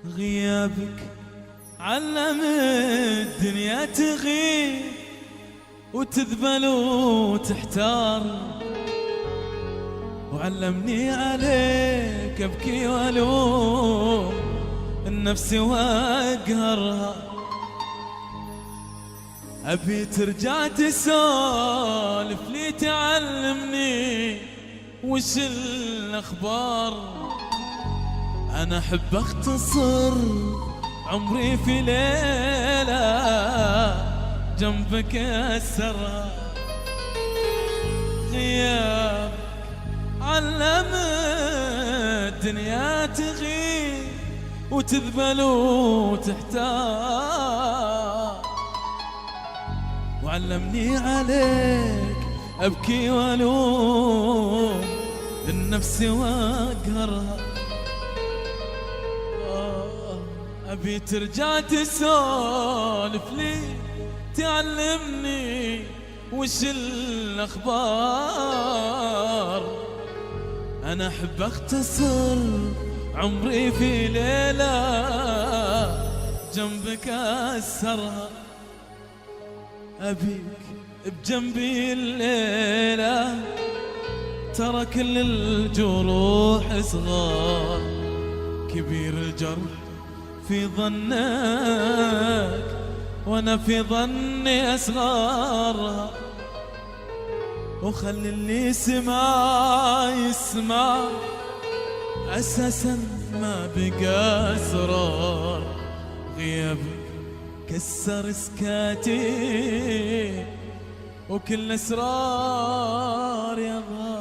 غيابك علم الدنيا تغيب وتذبل وتحتار، وعلمني عليك ابكي والوم النفس واقهرها. ابي ترجع تسولف لي تعلمني وش الاخبار. انا احب اختصر عمري في ليلة جنبك اسرها. غيابك علم الدنيا تغيب وتذبل وتحتار، وعلمني عليك ابكي والوم النفس واقهرها. ابي ترجع تسولف لي تعلمني وش الاخبار. انا احب اختصر عمري في ليلة جنبك اسهرها. ابيك بجنبي الليلة ترى كل الجروح صغار، كبير الجرح في ظنك وانا في ظني اصغرها. وخلي اللي يسمع يسمع اساسا ما بقى اسرار. غيابك كسر سكاتي وكل اسرار يظهر.